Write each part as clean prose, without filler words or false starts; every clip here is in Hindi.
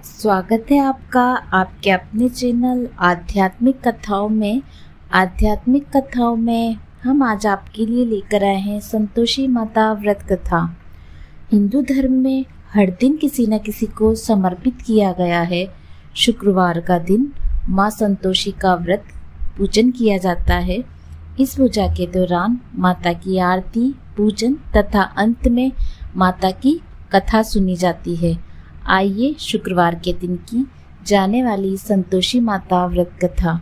स्वागत है आपका आपके अपने चैनल आध्यात्मिक कथाओं में। आध्यात्मिक कथाओं में हम आज आपके लिए लेकर आए हैं संतोषी माता व्रत कथा। हिंदू धर्म में हर दिन किसी न किसी को समर्पित किया गया है। शुक्रवार का दिन माँ संतोषी का व्रत पूजन किया जाता है। इस पूजा के दौरान माता की आरती, पूजन तथा अंत में माता की कथा सुनी जाती है। आइए शुक्रवार के दिन की जाने वाली संतोषी माता व्रत कथा।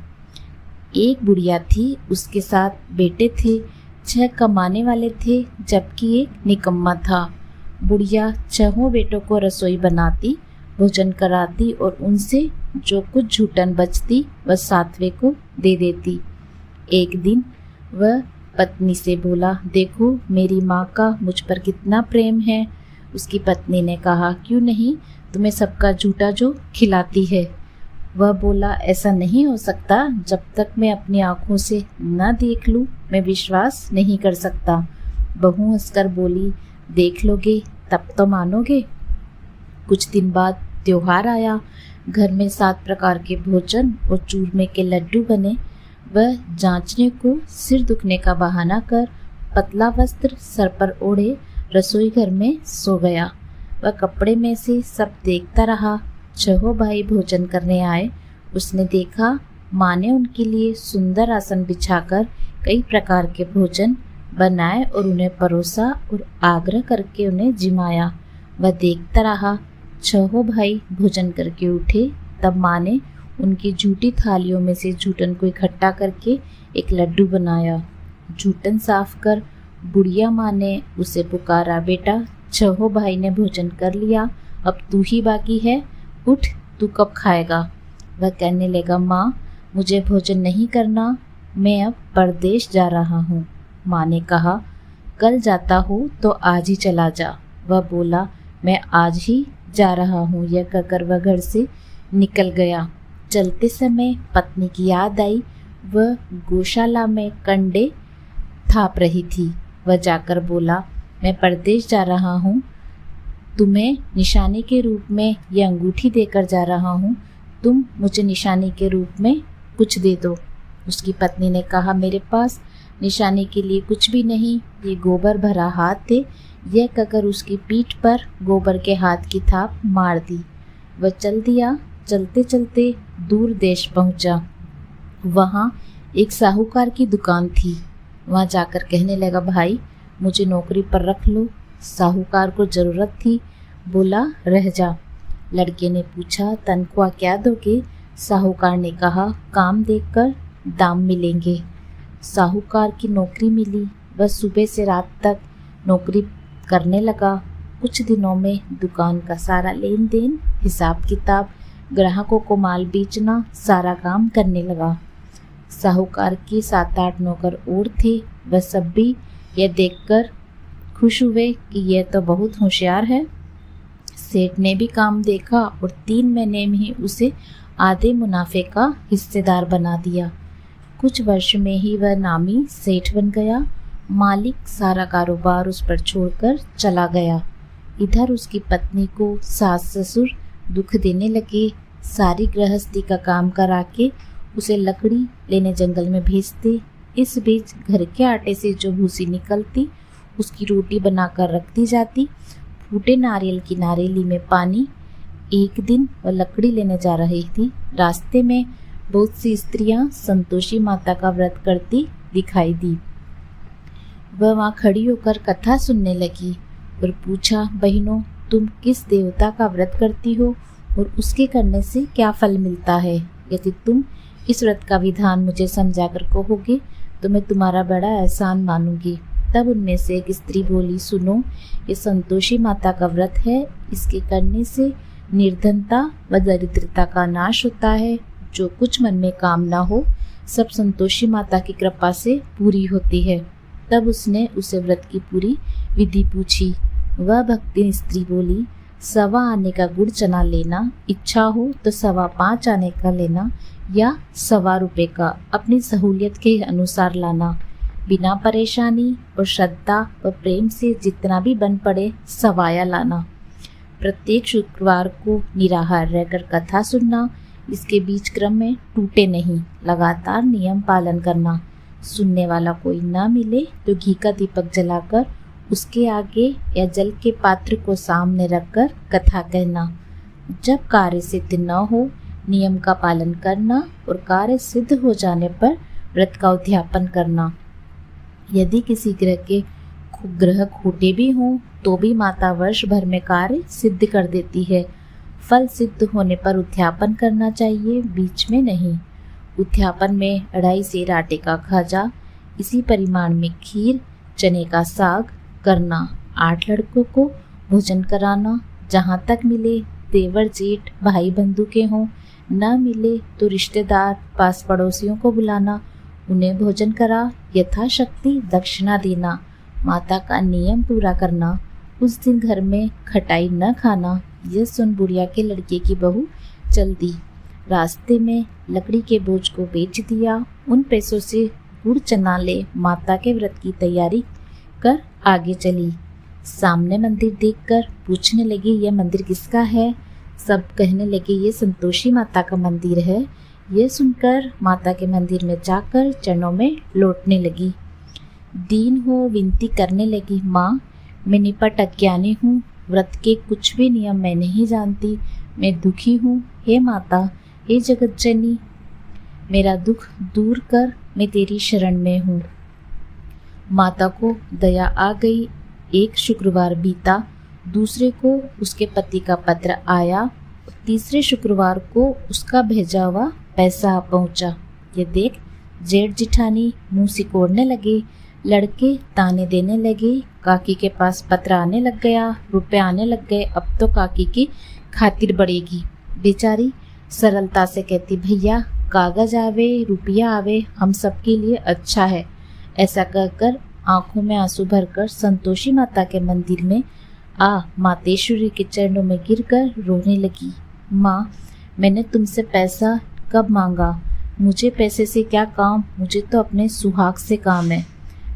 एक बुढ़िया थी, उसके साथ बेटे थे। 6 कमाने वाले थे जबकि एक निकम्मा था। बुढ़िया 6 बेटों को रसोई बनाती, भोजन कराती और उनसे जो कुछ झूठन बचती वह 7वें को दे देती। एक दिन वह पत्नी से बोला, देखो मेरी माँ का मुझ पर कितना प्रेम है। उसकी पत्नी ने कहा, क्यों नहीं, तुम्हें सबका झूठा जो खिलाती है। वह बोला, ऐसा नहीं हो सकता, जब तक मैं अपनी आंखों से न देख लूं मैं विश्वास नहीं कर सकता। बहू हंसकर बोली, देख लोगे तब तो मानोगे। कुछ दिन बाद त्योहार आया। घर में 7 प्रकार के भोजन और चूरमे के लड्डू बने। वह जांचने को सिर दुखने का बहाना कर पतला वस्त्र सर पर ओढ़े रसोई घर में सो गया। वह कपड़े में से सब देखता रहा। 6 भाई भोजन करने आए। उसने देखा माँ ने उनके लिए सुंदर आसन बिछाकर कई प्रकार के भोजन बनाए और उन्हें परोसा और आग्रह करके उन्हें जिमाया। वह देखता रहा। 6 भाई भोजन करके उठे। तब माँ ने उनकी झूठी थालियों में से झूठन को इकट्ठा करके एक लड्डू बनाया। झूठन साफ कर बुढ़िया माँ ने उसे पुकारा, बेटा 6 भाई ने भोजन कर लिया, अब तू ही बाकी है, उठ, तू कब खाएगा। वह कहने लगा, माँ मुझे भोजन नहीं करना, मैं अब परदेश जा रहा हूँ। माँ ने कहा, कल जाता हो तो आज ही चला जा। वह बोला, मैं आज ही जा रहा हूँ। यह कहकर वह घर से निकल गया। चलते समय पत्नी की याद आई। वह गौशाला में कंडे थाप रही थी। वह जाकर बोला, मैं परदेश जा रहा हूँ, तुम्हें निशानी के रूप में यह अंगूठी देकर जा रहा हूँ, तुम मुझे निशानी के रूप में कुछ दे दो। उसकी पत्नी ने कहा, मेरे पास निशानी के लिए कुछ भी नहीं, ये गोबर भरा हाथ है। यह कहकर उसकी पीठ पर गोबर के हाथ की थाप मार दी। वह चल दिया। चलते चलते दूर देश पहुँचा। वहाँ एक साहूकार की दुकान थी। वहाँ जाकर कहने लगा, भाई मुझे नौकरी पर रख लो। साहूकार को ज़रूरत थी, बोला रह जा। लड़के ने पूछा, तनख्वाह क्या दोगे। साहूकार ने कहा, काम देखकर दाम मिलेंगे। साहूकार की नौकरी मिली। वह सुबह से रात तक नौकरी करने लगा। कुछ दिनों में दुकान का सारा लेन देन, हिसाब किताब, ग्राहकों को माल बेचना, सारा काम करने लगा। साहूकार के 7-8 नौकर और थे। वह सब भी यह देखकर खुश हुए कि यह तो बहुत होशियार है। सेठ ने भी काम देखा और 3 महीने में ही उसे आधे मुनाफे का हिस्सेदार बना दिया। कुछ वर्ष में ही वह नामी सेठ बन गया। मालिक सारा कारोबार उस पर छोड़कर चला गया। इधर उसकी पत्नी को सास ससुर दुख देने लगे। सारी गृहस्थी का काम करा के उसे लकड़ी लेने जंगल में भेजते। इस बीच घर के आटे से जो भूसी निकलती उसकी रोटी बनाकर रख दी जाती। फूटे नारियल की नारेली में पानी। एक दिन वह लकड़ी लेने जा रही थी। रास्ते में बहुत सी स्त्रियां संतोषी माता का व्रत करती दिखाई दी। वह वहाँ खड़ी होकर कथा सुनने लगी और पूछा, बहनों तुम किस देवता का व्रत करती हो और उसके करने से क्या फल मिलता है। यदि तुम इस व्रत का विधान मुझे समझाकर कहोगे तो मैं तुम्हारा बड़ा एहसान मानूंगी। तब उनमें से एक स्त्री बोली, सुनो, ये संतोषी माता का व्रत है। इसके करने से निर्धनता व दरिद्रता का नाश होता है। जो कुछ मन में कामना हो सब संतोषी माता की कृपा से पूरी होती है। तब उसने उसे व्रत की पूरी विधि पूछी। वह भक्ति स्त्री बोली, 1.25 आने का गुड़ चना लेना, इच्छा हो तो 5.25 आने का लेना या 1.25 रुपये का, अपनी सहूलियत के अनुसार लाना। बिना परेशानी और श्रद्धा व प्रेम से जितना भी बन पड़े सवाया लाना। प्रत्येक शुक्रवार को निराहार रहकर कथा सुनना, इसके बीच क्रम में टूटे नहीं, लगातार नियम पालन करना। सुनने वाला कोई ना मिले तो घी का दीपक जलाकर उसके आगे या जल के पात्र को सामने रखकर कथा कहना। जब कार्य सिद्ध न हो, नियम का पालन करना और कार्य सिद्ध हो जाने पर व्रत का उद्यापन करना। यदि किसी ग्रह खोटे भी हों तो भी माता वर्ष भर में कार्य सिद्ध कर देती है। फल सिद्ध होने पर उद्यापन करना चाहिए, बीच में नहीं। उद्यापन में 2.5 सेर आटे का खाजा, इसी परिमाण में खीर, चने का साग करना। 8 लड़कों को भोजन कराना। जहाँ तक मिले देवर जेठ भाई बंधु के हों, न मिले तो रिश्तेदार पास पड़ोसियों को बुलाना, उन्हें भोजन करा, यथाशक्ति दक्षिणा देना। माता का नियम पूरा करना। उस दिन घर में खटाई न खाना। यह सुन बुढ़िया के लड़के की बहू चल दी। रास्ते में लकड़ी के बोझ को बेच दिया। उन पैसों से गुड़ चना ले माता के व्रत की तैयारी कर आगे चली। सामने मंदिर देखकर पूछने लगी, यह मंदिर किसका है? सब कहने लगे, ये संतोषी माता का मंदिर है। यह सुनकर माता के मंदिर में जाकर चरणों में लौटने लगी। दीन हो विनती करने लगी, माँ मैं निपट अज्ञानी हूँ, व्रत के कुछ भी नियम मैं नहीं जानती, मैं दुखी हूँ। हे माता, हे जगत जननी, मेरा दुख दूर कर, मैं तेरी शरण में हूँ। माता को दया आ गई। एक शुक्रवार बीता, दूसरे को उसके पति का पत्र आया, तीसरे शुक्रवार को उसका भेजा हुआ पैसा पहुंचा। ये देख जेठ जिठानी मुंह सिकोड़ने लगे, लड़के ताने देने लगे। काकी के पास पत्र आने लग गया, रुपए आने लग गए, अब तो काकी की खातिर बढ़ेगी। बेचारी सरलता से कहती, भैया कागज आवे रुपया आवे हम सबके लिए अच्छा है। ऐसा कहकर आंखों में आंसू भरकर संतोषी माता के मंदिर में मातेश्वरी के चरणों में गिरकर रोने लगी। माँ, मैंने तुमसे पैसा कब मांगा? मुझे पैसे से क्या काम, मुझे तो अपने सुहाग से काम है।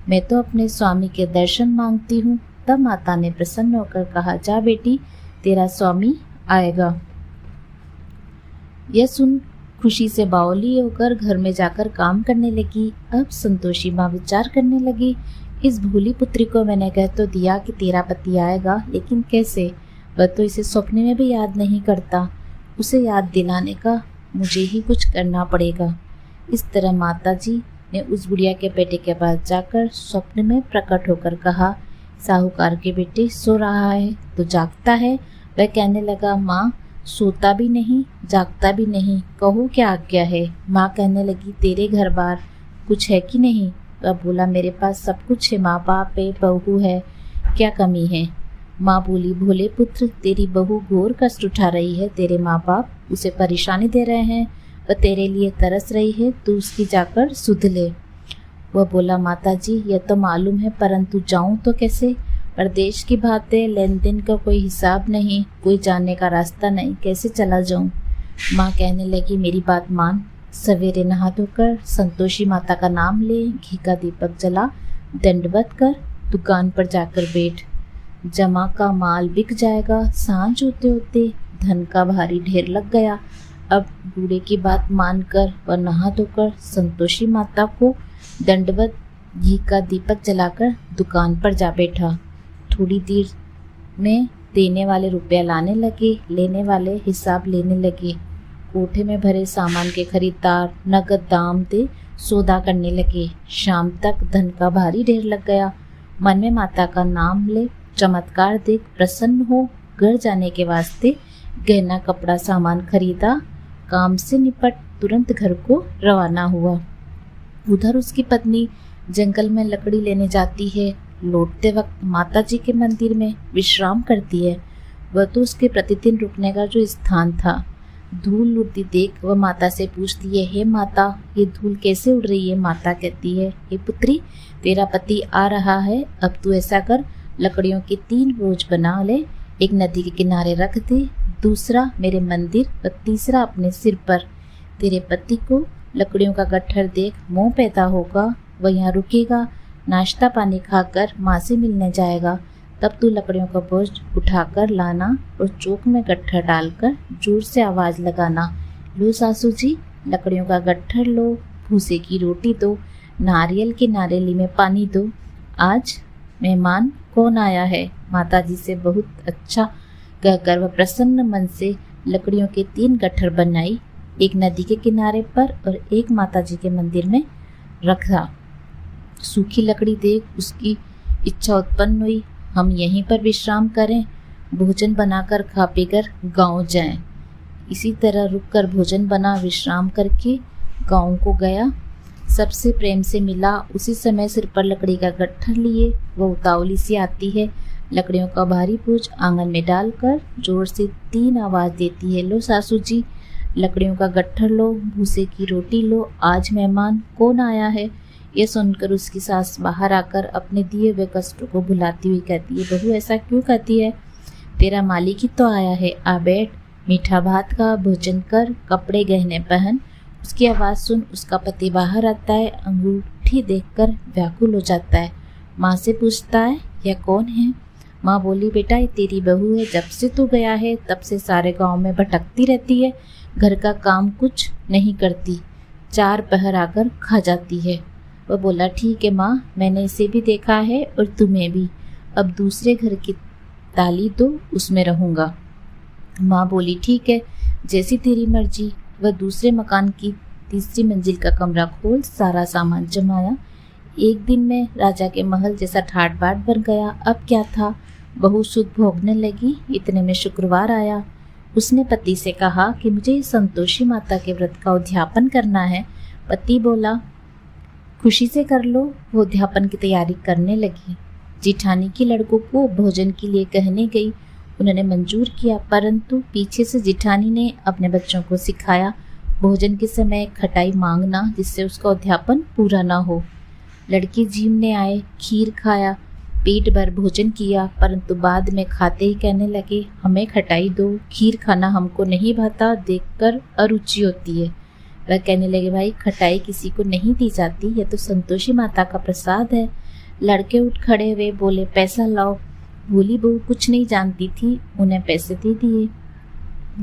मैं तो अपने स्वामी के दर्शन मांगती हूँ। तब माता ने प्रसन्न होकर कहा, जा बेटी, तेरा स्वामी आएगा। यह सुन खुशी से बावली होकर घर में जाकर काम करने लगी। अब संतोषी माँ विचार करने लगी, इस भोली पुत्री को मैंने कह तो दिया कि तेरा पति आएगा, लेकिन कैसे? वह तो इसे सपने में भी याद नहीं करता। उसे याद दिलाने का मुझे ही कुछ करना पड़ेगा। इस तरह माताजी ने उस बुढ़िया के बेटे के पास जाकर स्वप्न में प्रकट होकर कहा, साहूकार के बेटे सो रहा है तो जागता है। वह कहने लगा, माँ सोता भी नहीं जागता भी नहीं, कहो क्या आज्ञा है? माँ कहने लगी, तेरे घर बार कुछ है कि नहीं? वह बोला, मेरे पास सब कुछ है, माँ बाप है, बहू है, क्या कमी है? माँ बोली, भोले पुत्र, तेरी बहू घोर कष्ट उठा रही है, तेरे माँ बाप उसे परेशानी दे रहे हैं, वह तेरे लिए तरस रही है, तू उसकी जाकर सुध ले। वह बोला, माताजी यह तो मालूम है, परंतु जाऊं तो कैसे? परदेश की बातें, लेन देन का कोई हिसाब नहीं, कोई जाने का रास्ता नहीं, कैसे चला जाऊं? माँ कहने लगी, मेरी बात मान, सवेरे नहा धोकर संतोषी माता का नाम ले, घी का दीपक जला, दंडवत कर, दुकान पर जाकर बैठ। जमा का माल बिक जाएगा। सांझ होते होते धन का भारी ढेर लग गया। अब बूढ़े की बात मानकर वह नहा धोकर संतोषी माता को दंडवत घी का दीपक जलाकर दुकान पर जा बैठा। थोड़ी देर में देने वाले रुपया लाने लगे, लेने वाले हिसाब लेने लगे। कोठे में भरे सामान के खरीदार नगद दाम दे सौदा करने लगे। शाम तक धन का भारी ढेर लग गया। मन में माता का नाम ले, चमत्कार देख प्रसन्न हो घर जाने के वास्ते गहना कपड़ा सामान खरीदा। काम से निपट तुरंत घर को रवाना हुआ। उधर उसकी पत्नी जंगल में लकड़ी लेने जाती है। लौटते वक्त माताजी के मंदिर में विश्राम करती है। वह तो उसके प्रतिदिन रुकने का जो स्थान था। धूल उड़ती देख वह माता से पूछती है, हे माता, ये धूल कैसे उड़ रही है? माता कहती है, हे पुत्री, तेरा पति आ रहा है, अब तू ऐसा कर, लकड़ियों के 3 बोझ बना ले, एक नदी के किनारे रख दे, दूसरा मेरे मंदिर व तीसरा अपने सिर पर। तेरे पति को लकड़ियों का गट्ठर देख मोह पैदा होगा, वह यहाँ रुकेगा, नाश्ता पानी खाकर माँ से मिलने जाएगा, तब तू लकड़ियों का बोझ उठाकर लाना और चौक में गट्ठर डालकर जोर से आवाज़ लगाना, लो सासू जी लकड़ियों का गट्ठर लो, भूसे की रोटी दो, नारियल की नारियली में पानी दो। आज मेहमान कौन आया है? माताजी से बहुत अच्छा कहकर वह प्रसन्न मन से लकड़ियों के 3 गट्ठर बनाई, एक नदी के किनारे पर और एक माताजी के मंदिर में रखा। सूखी लकड़ी देख उसकी इच्छा उत्पन्न हुई, हम यहीं पर विश्राम करें, भोजन बनाकर खा पीकर गांव जाएं। इसी तरह रुककर भोजन बना, विश्राम करके गांव को गया। सबसे प्रेम से मिला, उसी समय सिर पर लकड़ी का गट्ठर लिए वह उतावली सी आती है, लकड़ियों का भारी बोझ आंगन में डालकर जोर से 3 आवाज़ देती है, लो सासू जी लकड़ियों का गट्ठर लो, भूसे की रोटी लो, आज मेहमान कौन आया है? यह सुनकर उसकी सास बाहर आकर अपने दिए हुए कष्टों को भुलाती हुई कहती है, बहू ऐसा क्यों कहती है? तेरा मालिक ही तो आया है, आ बैठ, मीठा भात का भोजन कर, कपड़े गहने पहन। उसकी आवाज़ सुन उसका पति बाहर आता है, अंगूठी देखकर व्याकुल हो जाता है। माँ से पूछता है, यह कौन है? माँ बोली, बेटा ये तेरी बहू है, जब से तू गया है तब से सारे गांव में भटकती रहती है, घर का काम कुछ नहीं करती, 4 पहर आकर खा जाती है। वह बोला, ठीक है माँ, मैंने इसे भी देखा है और तुम्हें भी, अब दूसरे घर की ताली दो, उसमें रहूँगा। माँ बोली, ठीक है, जैसी तेरी मर्जी। वह दूसरे मकान की 3री मंजिल का कमरा खोल सारा सामान जमाया। एक दिन में राजा के महल जैसा ठाट बाट बन गया। अब क्या था, बहू सुख भोगने लगी। इतने में शुक्रवार आया। उसने पति से कहा कि मुझे संतोषी माता के व्रत का उद्यापन करना है। पति बोला, खुशी से कर लो। वो उद्यापन की तैयारी करने लगी। जिठानी की लड़कों को भोजन के लिए कहने गई। उन्होंने मंजूर किया, परंतु पीछे से जिठानी ने अपने बच्चों को सिखाया भोजन के समय खटाई मांगना, जिससे उसका उद्यापन पूरा ना हो। लड़के जीमने आए, खीर खाया, पेट भर भोजन किया, परंतु बाद में खाते ही कहने लगे, हमें खटाई दो, खीर खाना हमको नहीं भाता, देखकर अरुचि होती है। वह कहने लगे, भाई खटाई किसी को नहीं दी जाती, यह तो संतोषी माता का प्रसाद है। लड़के उठ खड़े हुए, बोले, पैसा लाओ। भोली बहू कुछ नहीं जानती थी, उन्हें पैसे दे दिए।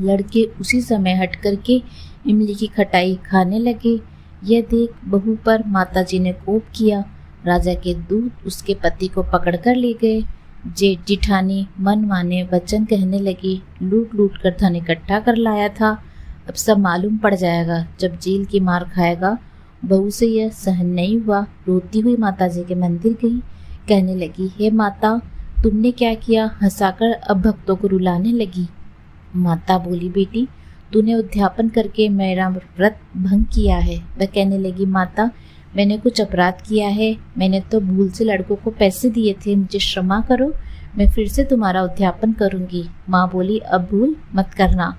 लड़के उसी समय हट करके इमली की खटाई खाने लगे। यह देख बहू पर माताजी ने कोप किया। राजा के दूत उसके पति को पकड़ कर ले गए। जिठानी मन माने वचन कहने लगी, लूट लूट कर धन इकट्ठा कर लाया था, अब सब मालूम पड़ जाएगा, जब जेल की मार खाएगा। बहू से यह सहन नहीं हुआ, रोती हुई माताजी के मंदिर गई। कहने लगी, हे माता, तुमने क्या किया? हंसाकर अब भक्तों को रुलाने लगी। माता बोली, बेटी तूने उद्यापन करके मेरा व्रत भंग किया है। वह कहने लगी, माता मैंने कुछ अपराध किया है, मैंने तो भूल से लड़कों को पैसे दिए थे, मुझे क्षमा करो, मैं फिर से तुम्हारा उद्यापन करूंगी। माँ बोली, अब भूल मत करना।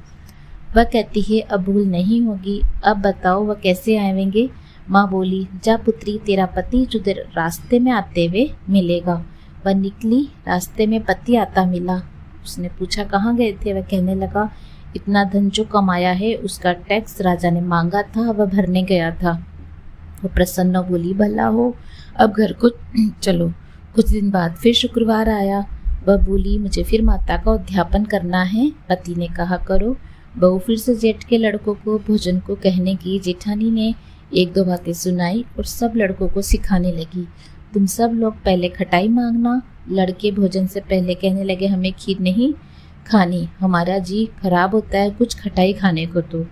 वह कहती है, अब भूल नहीं होगी। अब बताओ वह कैसे आएंगे? माँ बोली, जा पुत्री, तेरा पति तुझे रास्ते में आते हुए मिलेगा। वह निकली, रास्ते में पति आता मिला। उसने पूछा, कहाँ गए थे? वह कहने लगा, इतना धन जो कमाया है उसका टैक्स राजा ने मांगा था, वह भरने गया था। वह प्रसन्न बोली, भला हो, अब घर को चलो। कुछ दिन बाद फिर शुक्रवार आया। वह बोली, मुझे फिर माता का उद्यापन करना है। पति ने कहा, करो। बहू फिर से जेठ के लड़कों को भोजन को कहने की। जेठानी ने 1-2 बातें सुनाई और सब लड़कों को सिखाने लगी, तुम सब लोग पहले खटाई मांगना। लड़के भोजन से पहले कहने लगे, हमें खीर नहीं खानी, हमारा जी खराब होता है कुछ खटाई खाने को। तो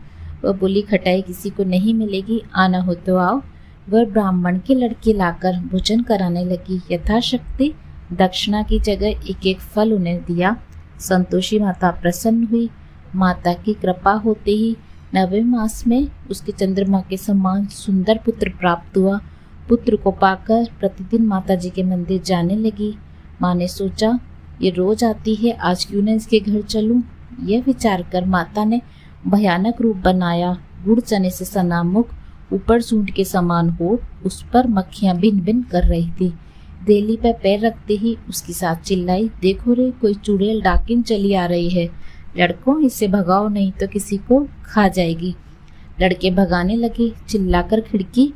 वह बोली, खटाई किसी को नहीं मिलेगी, आना हो तो आओ। वह ब्राह्मण के लड़के लाकर भोजन कराने लगी। यथाशक्ति दक्षिणा की जगह 1-1 फल उन्हें दिया। संतोषी माता प्रसन्न हुई। माता की कृपा होते ही 9वें मास में उसके चंद्रमा के समान सुंदर पुत्र प्राप्त हुआ। पुत्र को पाकर प्रतिदिन माताजी के मंदिर जाने लगी। माँ ने सोचा, ये रोज आती है, आज क्यों न इसके घर चलूं। यह विचार कर माता ने भयानक रूप बनाया। गुड़ चने से सना मुख, ऊपर सूंड के समान होठ, उस पर मक्खियां भिन भिन कर रही थी। देली पर पैर रखते ही उसकी साथ चिल्लाई, देखो रे, कोई चुड़ैल डाकिन चली आ रही है, लड़कों इसे भगाओ नहीं तो किसी को खा जाएगी। लड़के भगाने लगे, चिल्लाकर खिड़की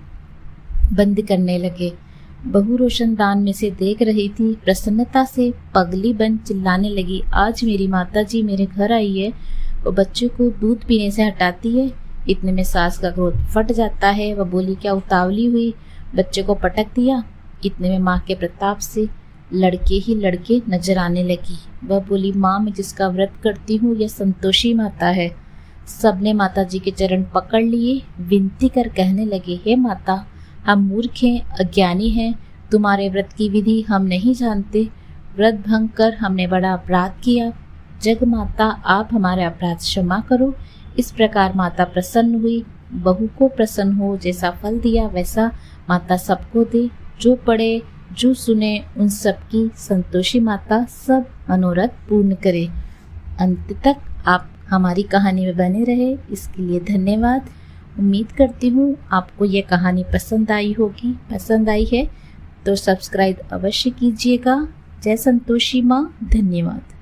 बंद करने लगे। बहू रोशनदान में से देख रही थी। प्रसन्नता से पगली बन चिल्लाने लगी, आज मेरी माताजी मेरे घर आई है। वो बच्चे को दूध पीने से हटाती है। इतने में सास का क्रोध फट जाता है। वह बोली, क्या उतावली हुई, बच्चे को पटक दिया। इतने में माँ के प्रताप से लड़के ही लड़के नजर आने लगी। वह बोली, माँ मैं जिसका व्रत करती हूँ यह संतोषी माता है। सबने माताजी के चरण पकड़ लिए, विनती कर कहने लगे, हे माता, हम मूर्ख हैं, अज्ञानी हैं, तुम्हारे व्रत की विधि हम नहीं जानते। व्रत भंग कर हमने बड़ा अपराध किया। जग माता आप हमारे अपराध क्षमा करो। इस प्रकार माता प्रसन्न हुई। बहू को प्रसन्न हो, जैसा फल दिया वैसा माता सबको दे। जो पढ़े जो सुने उन सबकी संतोषी माता सब मनोरथ पूर्ण करे। अंत तक आप हमारी कहानी में बने रहे, इसके लिए धन्यवाद। उम्मीद करती हूँ आपको ये कहानी पसंद आई होगी। पसंद आई है तो सब्सक्राइब अवश्य कीजिएगा। जय संतोषी माँ। धन्यवाद।